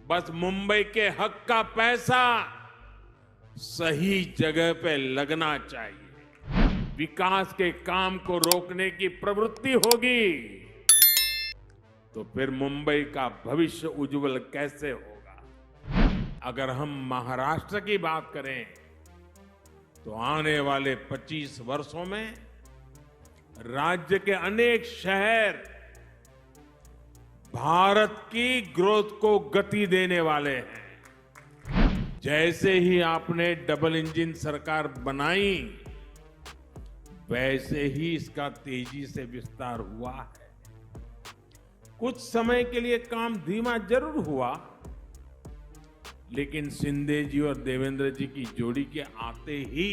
बस मुंबई के हक का पैसा सही जगह पे लगना चाहिए। विकास के काम को रोकने की प्रवृत्ति होगी तो फिर मुंबई का भविष्य उज्जवल कैसे होगा। अगर हम महाराष्ट्र की बात करें तो आने वाले 25 वर्षों में राज्य के अनेक शहर भारत की ग्रोथ को गति देने वाले हैं। जैसे ही आपने डबल इंजन सरकार बनाई वैसे ही इसका तेजी से विस्तार हुआ है। कुछ समय के लिए काम धीमा जरूर हुआ, लेकिन शिंदे जी और देवेंद्र जी की जोड़ी के आते ही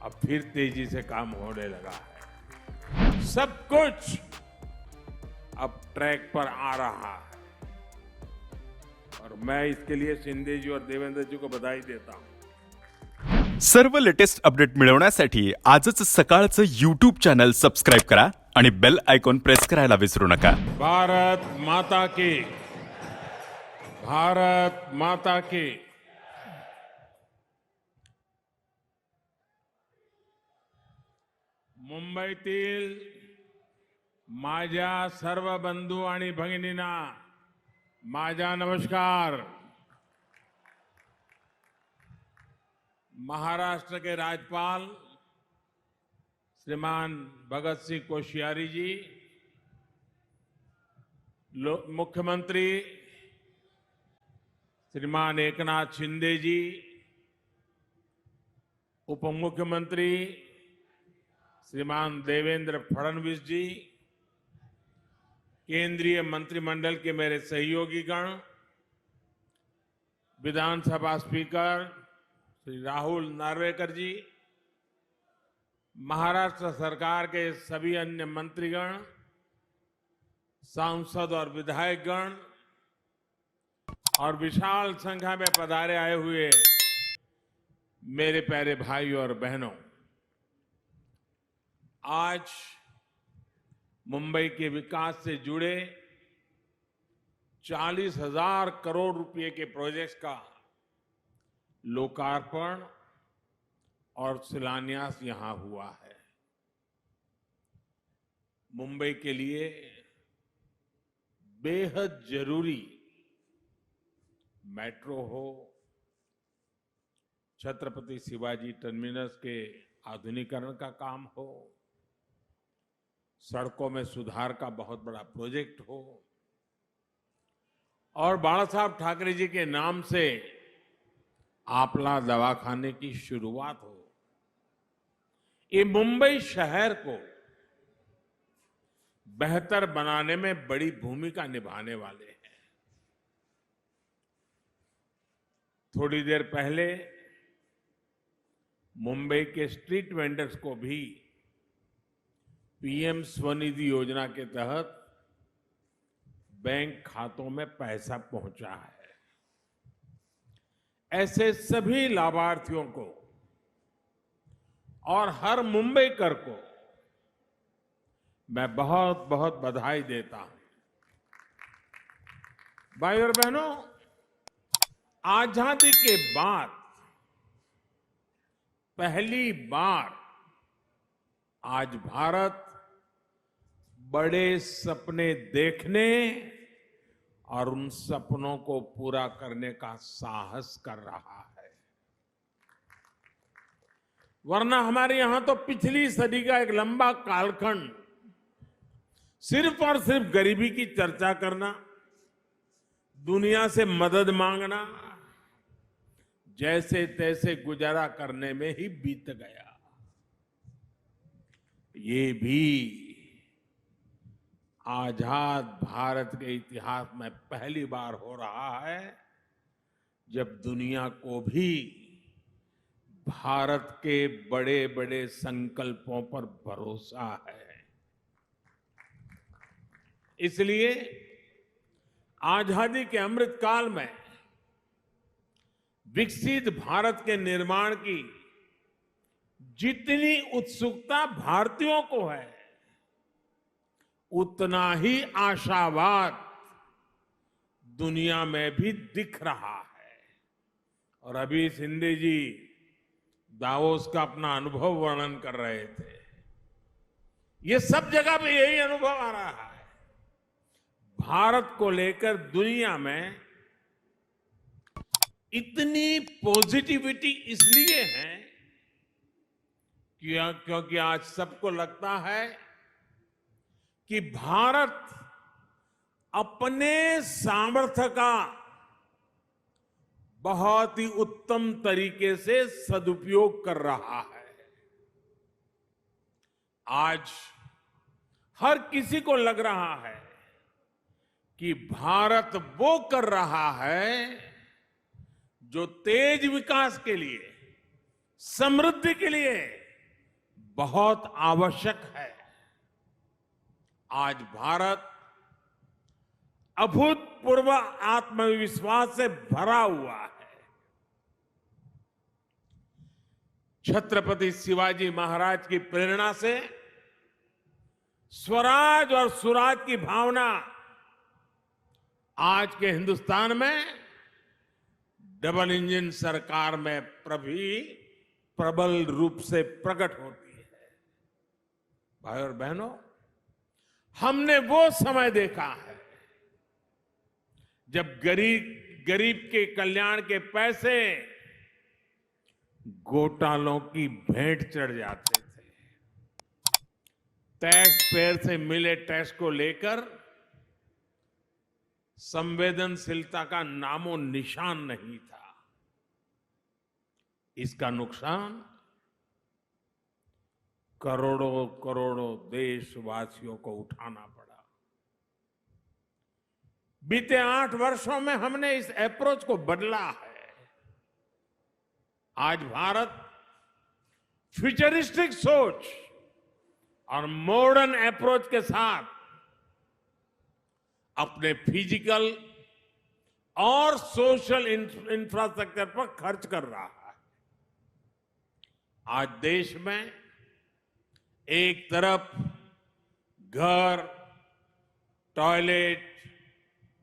अब फिर तेजी से काम होने लगा है। सब कुछ अब ट्रैक पर आ रहा है और मैं इसके लिए शिंदे जी और देवेंद्र जी को बधाई देता हूं। सर्व लेटेस्ट अपडेट मिळवण्यासाठी आजच सकाळचं YouTube चॅनल सबस्क्राइब करा आणि बेल आयकॉन प्रेस करायला विसरू नका। भारत माता की, भारत माता की। मुंबईतील माझ्या सर्व बंधू आणि भगिनींना माझा नमस्कार। महाराष्ट्र के राज्यपाल श्रीमान भगत सिंह कोश्यारी जी, मुख्यमंत्री श्रीमान एकनाथ शिंदे जी, उप मुख्यमंत्री श्रीमान देवेंद्र फडणवीस जी, केंद्रीय मंत्रिमंडल के मेरे सहयोगीगण, विधानसभा स्पीकर श्री राहुल नार्वेकर जी, महाराष्ट्र सरकार के सभी अन्य मंत्रीगण, सांसद और विधायकगण और विशाल संख्या में पधारे आए हुए मेरे प्यारे भाई और बहनों, आज मुंबई के विकास से जुड़े 40,000 करोड़ रुपए के प्रोजेक्ट्स का लोकार्पण और शिलान्यास यहां हुआ है। मुंबई के लिए बेहद जरूरी मेट्रो हो, छत्रपति शिवाजी टर्मिनस के आधुनिकीकरण का काम हो, सड़कों में सुधार का बहुत बड़ा प्रोजेक्ट हो और बाला साहब ठाकरे जी के नाम से आपला दवाखाने की शुरुआत हो, ये मुंबई शहर को बेहतर बनाने में बड़ी भूमिका निभाने वाले हैं। थोड़ी देर पहले मुंबई के स्ट्रीट वेंडर्स को भी पीएम स्वनिधि योजना के तहत बैंक खातों में पैसा पहुंचा है। ऐसे सभी लाभार्थियों को और हर मुंबईकर को मैं बहुत बहुत बधाई देता हूं। भाई और बहनों, आजादी के बाद पहली बार आज भारत बड़े सपने देखने और उन सपनों को पूरा करने का साहस कर रहा है। वरना हमारे यहां तो पिछली सदी का एक लंबा कालखंड सिर्फ और सिर्फ गरीबी की चर्चा करना, दुनिया से मदद मांगना, जैसे तैसे गुजारा करने में ही बीत गया। ये भी आजाद भारत के इतिहास में पहली बार हो रहा है जब दुनिया को भी भारत के बड़े बड़े संकल्पों पर भरोसा है। इसलिए आजादी के अमृत काल में विकसित भारत के निर्माण की जितनी उत्सुकता भारतीयों को है, उतना ही आशावाद दुनिया में भी दिख रहा है। और अभी शिंदे जी दावोस का अपना अनुभव वर्णन कर रहे थे। ये सब जगह पे यही अनुभव आ रहा है। भारत को लेकर दुनिया में इतनी पॉजिटिविटी इसलिए है क्योंकि आज सबको लगता है कि भारत अपने सामर्थ्य का बहुत ही उत्तम तरीके से सदुपयोग कर रहा है। आज हर किसी को लग रहा है कि भारत वो कर रहा है जो तेज विकास के लिए, समृद्धि के लिए बहुत आवश्यक है। आज भारत अभूतपूर्व आत्मविश्वास से भरा हुआ है। छत्रपति शिवाजी महाराज की प्रेरणा से स्वराज और सुराज की भावना आज के हिंदुस्तान में डबल इंजन सरकार में प्रबल रूप से प्रकट होती है। भाई और बहनों, हमने वो समय देखा है जब गरीब के कल्याण के पैसे घोटालों की भेंट चढ़ जाते थे। टैक्स पेयर से मिले टैक्स को लेकर संवेदनशीलता का नामो निशान नहीं था। इसका नुकसान करोड़ों करोड़ों देशवासियों को उठाना पड़ा। बीते 8 वर्षों में हमने इस अप्रोच को बदला है। आज भारत फ्यूचरिस्टिक सोच और मॉडर्न अप्रोच के साथ अपने फिजिकल और सोशल इंफ्रास्ट्रक्चर पर खर्च कर रहा है। आज देश में एक तरफ घर, टॉयलेट,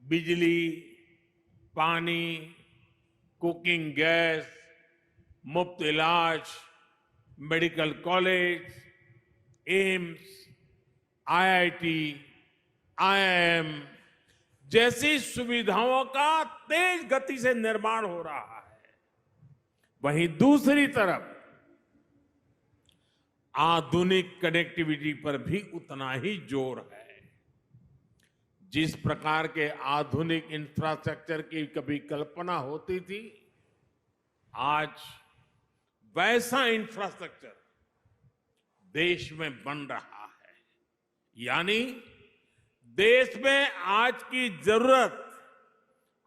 बिजली, पानी, कुकिंग गैस, मुफ्त इलाज, medical college, AIIMS, IIT, IIM जैसी सुविधाओं का तेज गति से निर्माण हो रहा है। वहीं दूसरी तरफ आधुनिक कनेक्टिविटी पर भी उतना ही जोर है। जिस प्रकार के आधुनिक इंफ्रास्ट्रक्चर की कभी कल्पना होती थी, आज वैसा इंफ्रास्ट्रक्चर देश में बन रहा है। यानी देश में आज की जरूरत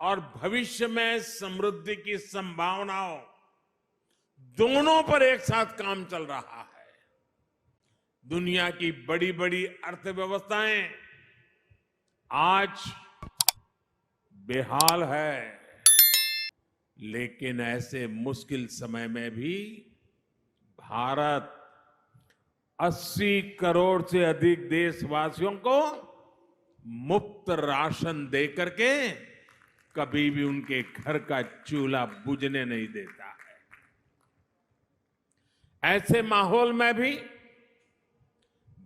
और भविष्य में समृद्धि की संभावनाओं दोनों पर एक साथ काम चल रहा है। दुनिया की बड़ी बड़ी अर्थव्यवस्थाएं आज बेहाल है, लेकिन ऐसे मुश्किल समय में भी भारत 80 करोड़ से अधिक देशवासियों को मुफ्त राशन देकर के कभी भी उनके घर का चूल्हा बुझने नहीं देता है। ऐसे माहौल में भी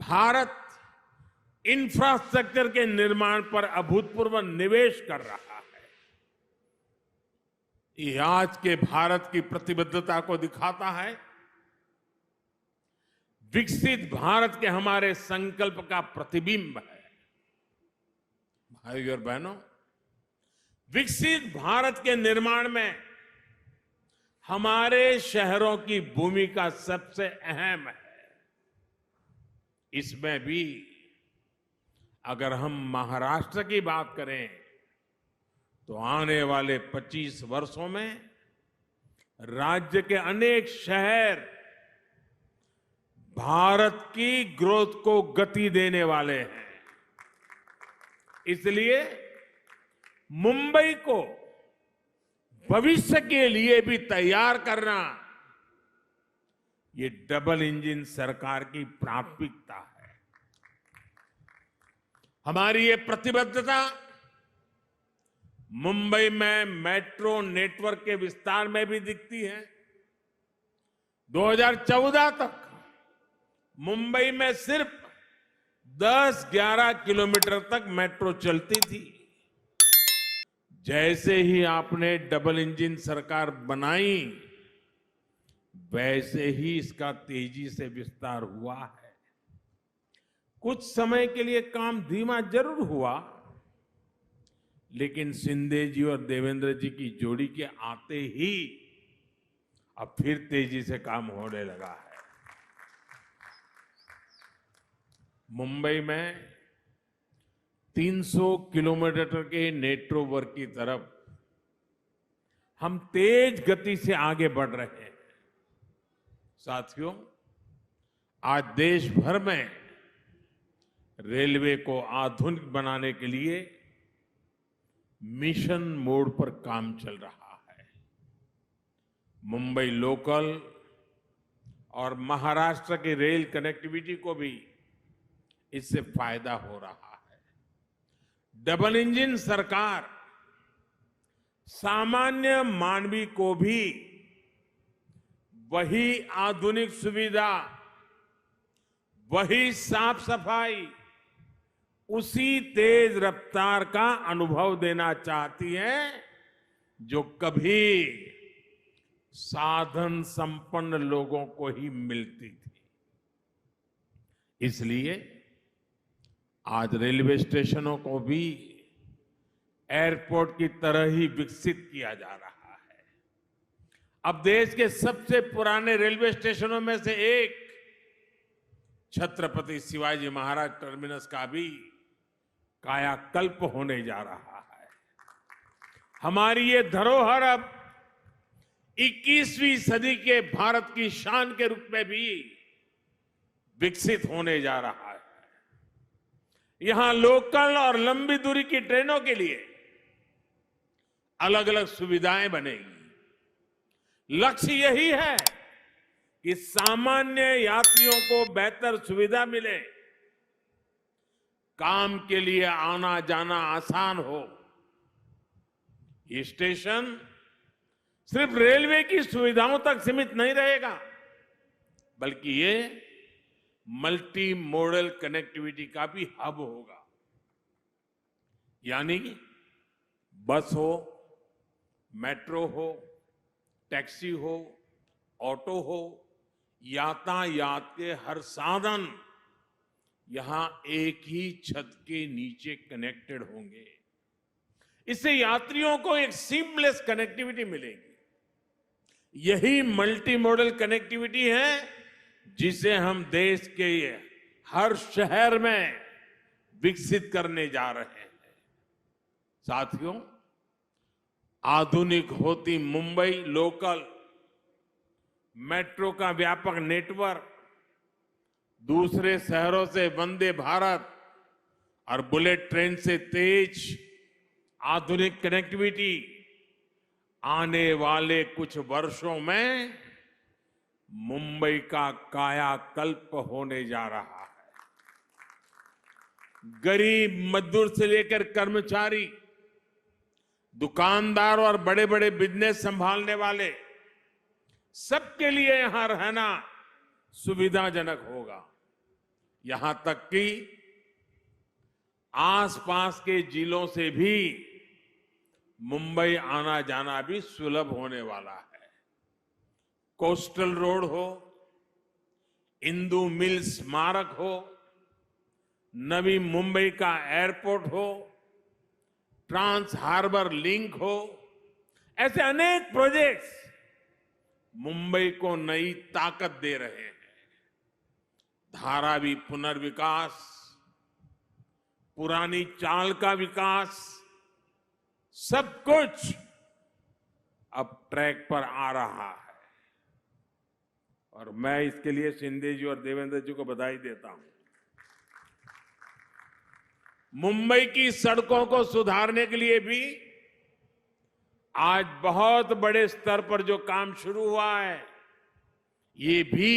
भारत इंफ्रास्ट्रक्चर के निर्माण पर अभूतपूर्व निवेश कर रहा है। ये आज के भारत की प्रतिबद्धता को दिखाता है। विकसित भारत के हमारे संकल्प का प्रतिबिंब है। भाइयों और बहनों, विकसित भारत के निर्माण में हमारे शहरों की भूमिका सबसे अहम है। इसमें भी अगर हम महाराष्ट्र की बात करें तो आने वाले 25 वर्षों में राज्य के अनेक शहर भारत की ग्रोथ को गति देने वाले हैं। इसलिए मुंबई को भविष्य के लिए भी तैयार करना ये डबल इंजन सरकार की प्राथमिकता है। हमारी ये प्रतिबद्धता मुंबई में मेट्रो नेटवर्क के विस्तार में भी दिखती है। 2014 तक मुंबई में सिर्फ 10-11 किलोमीटर तक मेट्रो चलती थी। जैसे ही आपने डबल इंजन सरकार बनाई, वैसे ही इसका तेजी से विस्तार हुआ है। कुछ समय के लिए काम धीमा जरूर हुआ, लेकिन शिंदे जी और देवेंद्र जी की जोड़ी के आते ही अब फिर तेजी से काम होने लगा है। मुंबई में 300 किलोमीटर के नेटवर्क की तरफ हम तेज गति से आगे बढ़ रहे हैं। साथियों, आज देश भर में रेलवे को आधुनिक बनाने के लिए मिशन मोड पर काम चल रहा है। मुंबई लोकल और महाराष्ट्र की रेल कनेक्टिविटी को भी इससे फायदा हो रहा है। डबल इंजन सरकार सामान्य मानवी को भी वही आधुनिक सुविधा, वही साफ सफाई, उसी तेज रफ्तार का अनुभव देना चाहती है जो कभी साधन संपन्न लोगों को ही मिलती थी। इसलिए आज रेलवे स्टेशनों को भी एयरपोर्ट की तरह ही विकसित किया जा रहा है। अब देश के सबसे पुराने रेलवे स्टेशनों में से एक छत्रपति शिवाजी महाराज टर्मिनस का भी कायाकल्प होने जा रहा है। हमारी ये धरोहर अब 21वीं सदी के भारत की शान के रूप में भी विकसित होने जा रहा है। यहां लोकल और लंबी दूरी की ट्रेनों के लिए अलग अलग सुविधाएं बनेगी। लक्ष्य यही है कि सामान्य यात्रियों को बेहतर सुविधा मिले, काम के लिए आना जाना आसान हो। ये स्टेशन सिर्फ रेलवे की सुविधाओं तक सीमित नहीं रहेगा, बल्कि ये मल्टी मॉडल कनेक्टिविटी का भी हब होगा। यानी बस हो, मेट्रो हो, टैक्सी हो, ऑटो हो, यातायात के हर साधन यहां एक ही छत के नीचे कनेक्टेड होंगे। इससे यात्रियों को एक सीमलेस कनेक्टिविटी मिलेगी। यही मल्टी मॉडल कनेक्टिविटी है जिसे हम देश के हर शहर में विकसित करने जा रहे हैं। साथियों, आधुनिक होती मुंबई लोकल मेट्रो का व्यापक नेटवर्क, दूसरे शहरों से वंदे भारत और बुलेट ट्रेन से तेज आधुनिक कनेक्टिविटी आने वाले कुछ वर्षों में मुंबई का कायाकल्प होने जा रहा है। गरीब मजदूर से लेकर कर्मचारी, दुकानदार और बड़े बड़े बिजनेस संभालने वाले, सबके लिए यहां रहना सुविधाजनक होगा। यहां तक कि आसपास के जिलों से भी मुंबई आना जाना भी सुलभ होने वाला है। कोस्टल रोड हो, इंदु मिल स्मारक हो, नवी मुंबई का एयरपोर्ट हो, ट्रांस हार्बर लिंक हो, ऐसे अनेक प्रोजेक्ट्स मुंबई को नई ताकत दे रहे हैं। धारावी पुनर्विकास, पुरानी चाल का विकास, सब कुछ अब ट्रैक पर आ रहा है। और मैं इसके लिए शिंदे जी और देवेंद्र जी को बधाई देता हूं। मुंबई की सड़कों को सुधारने के लिए भी आज बहुत बड़े स्तर पर जो काम शुरू हुआ है, ये भी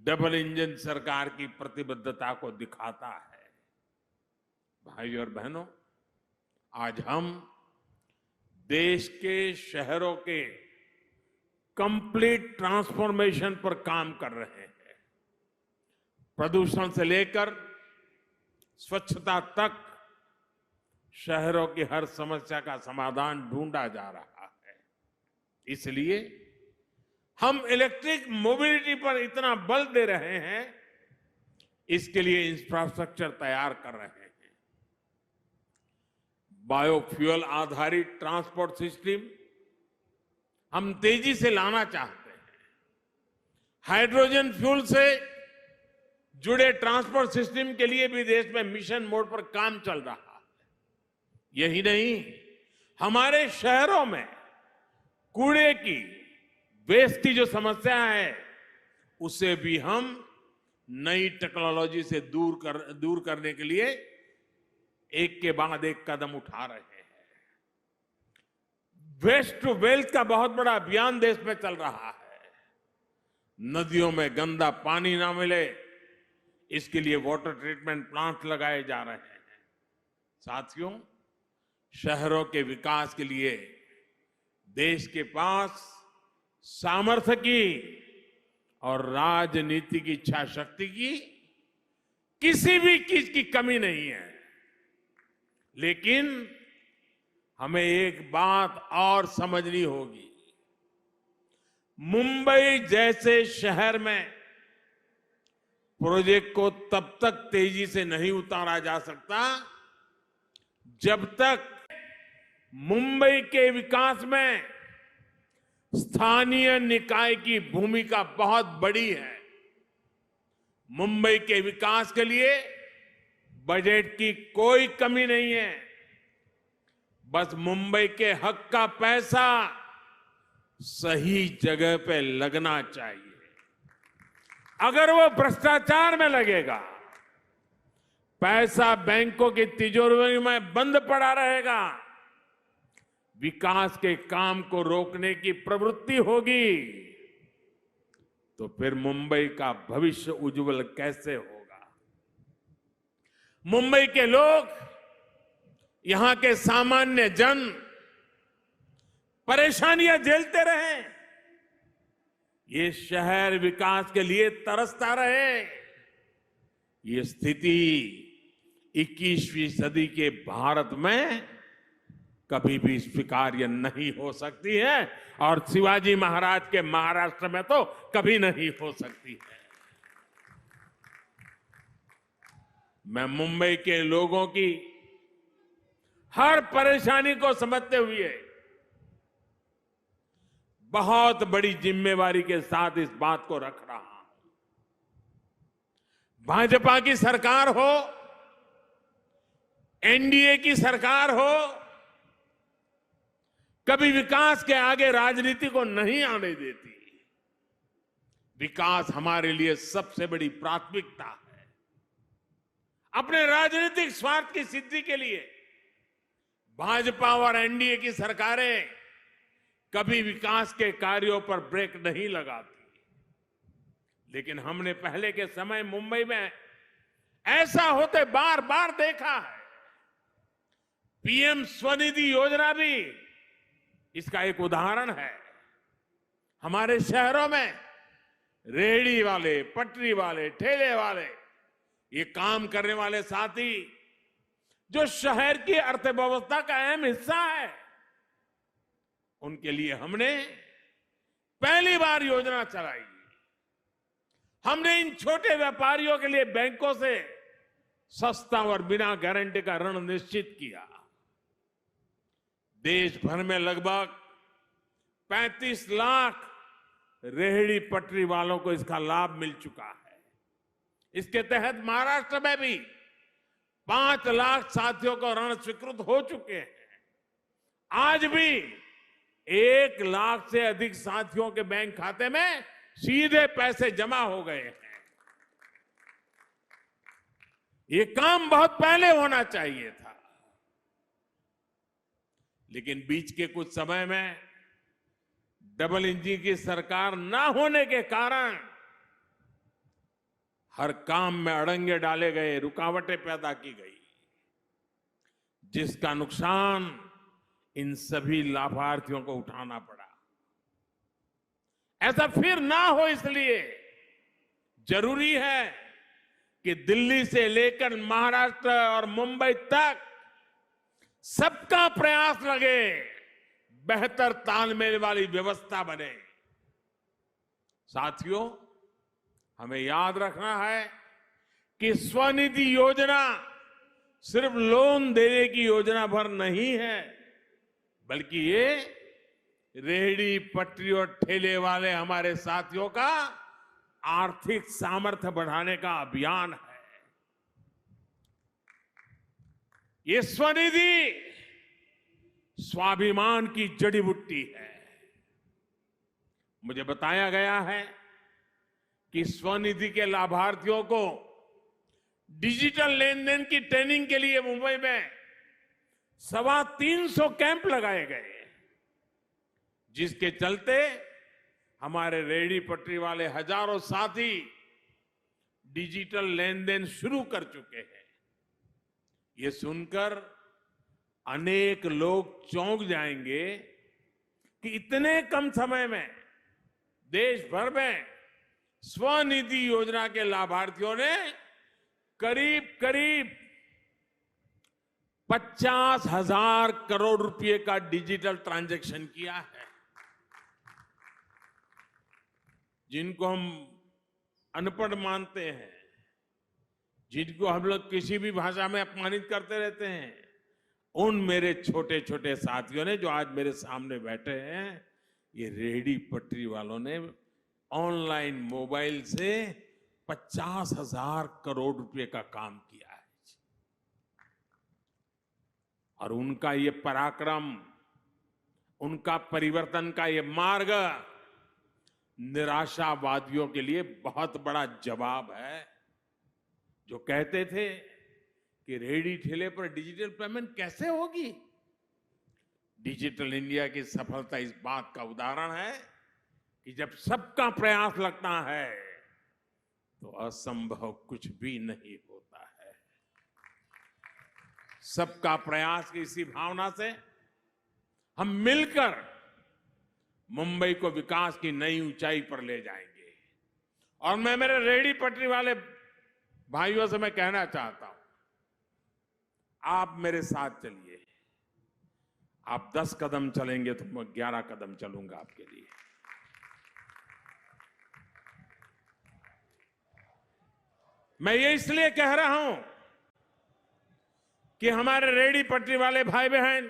डबल इंजन सरकार की प्रतिबद्धता को दिखाता है। भाइयों और बहनों, आज हम देश के शहरों के कंप्लीट ट्रांसफॉर्मेशन पर काम कर रहे हैं। प्रदूषण से लेकर स्वच्छता तक शहरों की हर समस्या का समाधान ढूंढा जा रहा है। इसलिए हम इलेक्ट्रिक मोबिलिटी पर इतना बल दे रहे हैं, इसके लिए इंफ्रास्ट्रक्चर तैयार कर रहे हैं। बायोफ्यूल आधारित ट्रांसपोर्ट सिस्टम हम तेजी से लाना चाहते हैं। हाइड्रोजन फ्यूल से जुड़े ट्रांसपोर्ट सिस्टम के लिए भी देश में मिशन मोड पर काम चल रहा है। यही नहीं, हमारे शहरों में कूड़े की, वेस्ट की जो समस्या है, उसे भी हम नई टेक्नोलॉजी से दूर करने के लिए एक के बाद एक कदम उठा रहे हैं। वेस्ट टू वेल्थ का बहुत बड़ा अभियान देश में चल रहा है। नदियों में गंदा पानी ना मिले, इसके लिए वाटर ट्रीटमेंट प्लांट लगाए जा रहे हैं। साथियों, शहरों के विकास के लिए देश के पास सामर्थ्य की और राजनीति की इच्छा शक्ति की किसी भी चीज की कमी नहीं है। लेकिन हमें एक बात और समझनी होगी। मुंबई जैसे शहर में प्रोजेक्ट को तब तक तेजी से नहीं उतारा जा सकता जब तक मुंबई के विकास में स्थानीय निकाय की भूमिका बहुत बड़ी है। मुंबई के विकास के लिए बजट की कोई कमी नहीं है। बस मुंबई के हक का पैसा सही जगह पे लगना चाहिए। अगर वो भ्रष्टाचार में लगेगा, पैसा बैंकों की तिजोरी में बंद पड़ा रहेगा, विकास के काम को रोकने की प्रवृत्ति होगी, तो फिर मुंबई का भविष्य उज्जवल कैसे होगा? मुंबई के लोग, यहां के सामान्य जन परेशानियां झेलते रहे, ये शहर विकास के लिए तरसता रहे। ये स्थिति 21वीं सदी के भारत में कभी भी स्वीकार्य नहीं हो सकती है और शिवाजी महाराज के महाराष्ट्र में तो कभी नहीं हो सकती है। मैं मुंबई के लोगों की हर परेशानी को समझते हुए बहुत बड़ी जिम्मेवारी के साथ इस बात को रख रहा हूं। भाजपा की सरकार हो, एनडीए की सरकार हो, कभी विकास के आगे राजनीति को नहीं आने देती। विकास हमारे लिए सबसे बड़ी प्राथमिकता है। अपने राजनीतिक स्वार्थ की सिद्धि के लिए भाजपा और एनडीए की सरकारें कभी विकास के कार्यों पर ब्रेक नहीं लगाती। लेकिन हमने पहले के समय मुंबई में ऐसा होते बार बार देखा है। पीएम स्वनिधि योजना भी इसका एक उदाहरण है। हमारे शहरों में रेहड़ी वाले, पटरी वाले, ठेले वाले, ये काम करने वाले साथी जो शहर की अर्थव्यवस्था का अहम हिस्सा है, उनके लिए हमने पहली बार योजना चलाई। हमने इन छोटे व्यापारियों के लिए बैंकों से सस्ता और बिना गारंटी का ऋण निश्चित किया। देश भर में लगभग 35 लाख रेहड़ी पटरी वालों को इसका लाभ मिल चुका है। इसके तहत महाराष्ट्र में भी 5 लाख साथियों को ऋण स्वीकृत हो चुके हैं। आज भी 1 लाख से अधिक साथियों के बैंक खाते में सीधे पैसे जमा हो गए हैं। ये काम बहुत पहले होना चाहिए था, लेकिन बीच के कुछ समय में डबल इंजन की सरकार ना होने के कारण हर काम में अड़ंगे डाले गए, रुकावटें पैदा की गई। जिसका नुकसान इन सभी लाभार्थियों को उठाना पड़ा। ऐसा फिर ना हो, इसलिए जरूरी है कि दिल्ली से लेकर महाराष्ट्र और मुंबई तक सबका प्रयास लगे, बेहतर तालमेल वाली व्यवस्था बने। साथियों, हमें याद रखना है कि स्वनिधि योजना सिर्फ लोन देने की योजना भर नहीं है, बल्कि ये रेहड़ी पटरी और ठेले वाले हमारे साथियों का आर्थिक सामर्थ्य बढ़ाने का अभियान है। ये स्वनिधि स्वाभिमान की जड़ी बूटी है। मुझे बताया गया है कि स्वनिधि के लाभार्थियों को डिजिटल लेन देन की ट्रेनिंग के लिए मुंबई में 325 कैंप लगाए गए, जिसके चलते हमारे रेहड़ी पटरी वाले हजारों साथी डिजिटल लेन देन शुरू कर चुके हैं। ये सुनकर अनेक लोग चौंक जाएंगे कि इतने कम समय में देश भर में स्वनिधि योजना के लाभार्थियों ने करीब करीब 50,000 करोड़ रुपए का डिजिटल ट्रांजैक्शन किया है। जिनको हम अनपढ़ मानते हैं, जिनको हम लोग किसी भी भाषा में अपमानित करते रहते हैं, उन मेरे छोटे छोटे साथियों ने जो आज मेरे सामने बैठे हैं, ये रेहड़ी पटरी वालों ने ऑनलाइन मोबाइल से 50,000 करोड़ रुपए का काम किया है। और उनका ये पराक्रम, उनका परिवर्तन का ये मार्ग निराशावादियों के लिए बहुत बड़ा जवाब है, जो कहते थे कि रेहड़ी ठेले पर डिजिटल पेमेंट कैसे होगी। डिजिटल इंडिया की सफलता इस बात का उदाहरण है कि जब सबका प्रयास लगता है तो असंभव कुछ भी नहीं होता है। सबका प्रयास की इसी भावना से हम मिलकर मुंबई को विकास की नई ऊंचाई पर ले जाएंगे। और मैं मेरे रेहड़ी पटरी वाले भाइयों से मैं कहना चाहता हूं, आप मेरे साथ चलिए। आप 10 कदम चलेंगे तो मैं 11 कदम चलूंगा आपके लिए। मैं ये इसलिए कह रहा हूं कि हमारे रेहड़ी पटरी वाले भाई बहन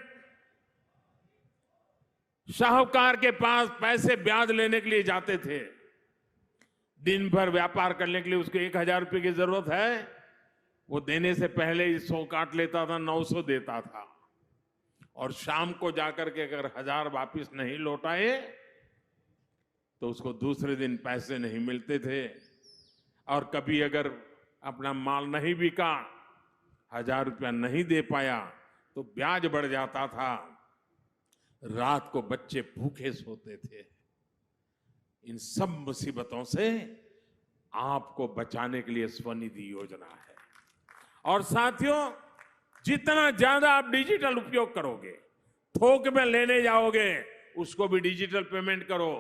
साहूकार के पास पैसे ब्याज लेने के लिए जाते थे। दिन भर व्यापार करने के लिए उसको 1,000 रुपए की जरूरत है, वो देने से पहले ही 100 काट लेता था, 900 देता था। और शाम को जाकर के अगर 1,000 वापिस नहीं लौटाए तो उसको दूसरे दिन पैसे नहीं मिलते थे। और कभी अगर अपना माल नहीं बिका, 1,000 रुपया नहीं दे पाया, तो ब्याज बढ़ जाता था। रात को बच्चे भूखे सोते थे। इन सब मुसीबतों से आपको बचाने के लिए स्वनिधि योजना है। और साथियों, जितना ज्यादा आप डिजिटल उपयोग करोगे, थोक में लेने जाओगे, उसको भी डिजिटल पेमेंट करो।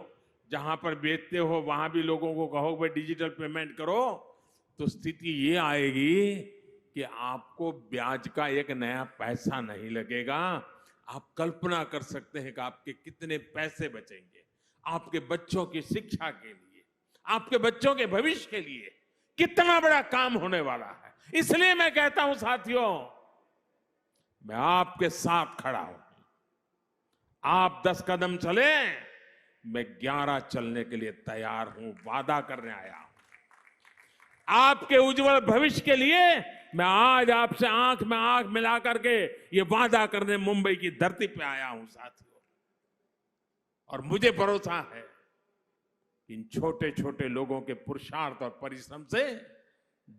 जहां पर बेचते हो वहां भी लोगों को कहो भाई डिजिटल पेमेंट करो, तो स्थिति ये आएगी कि आपको ब्याज का एक नया पैसा नहीं लगेगा। आप कल्पना कर सकते हैं कि आपके कितने पैसे बचेंगे, आपके बच्चों की शिक्षा के लिए, आपके बच्चों के भविष्य के लिए कितना बड़ा काम होने वाला है। इसलिए मैं कहता हूं साथियों, मैं आपके साथ खड़ा हूं। आप 10 कदम चले, मैं 11 चलने के लिए तैयार हूं, वादा करने आया हूं। आपके उज्जवल भविष्य के लिए मैं आज आपसे आंख में आंख मिला करके ये वादा करने मुंबई की धरती पे आया हूं साथियों। और मुझे भरोसा है इन छोटे छोटे लोगों के पुरुषार्थ और परिश्रम से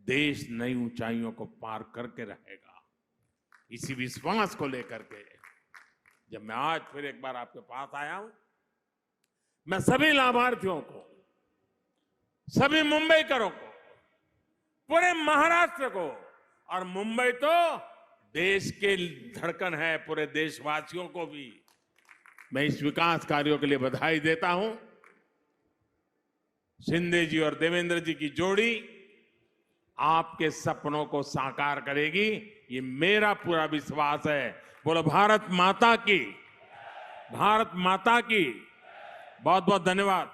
देश नई ऊंचाइयों को पार करके रहेगा। इसी विश्वास को लेकर के जब मैं आज फिर एक बार आपके पास आया हूं, मैं सभी लाभार्थियों को, सभी मुंबईकरों को, पूरे महाराष्ट्र को, और मुंबई तो देश के धड़कन है, पूरे देशवासियों को भी मैं इस विकास कार्यों के लिए बधाई देता हूं। शिंदे जी और देवेंद्र जी की जोड़ी आपके सपनों को साकार करेगी, ये मेरा पूरा विश्वास है। बोलो भारत माता की, भारत माता की। बहुत बहुत धन्यवाद।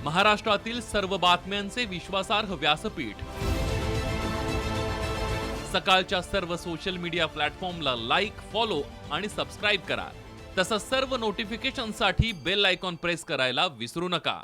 महाराष्ट्रातील सर्व बातम्यांचे विश्वासार्ह व्यासपीठ, सकाळच्या सर्व सोशल मीडिया प्लॅटफॉर्मला लाईक, फॉलो आणि सबस्क्राईब करा. तसंच सर्व नोटिफिकेशनसाठी बेल आयकॉन प्रेस करायला विसरू नका.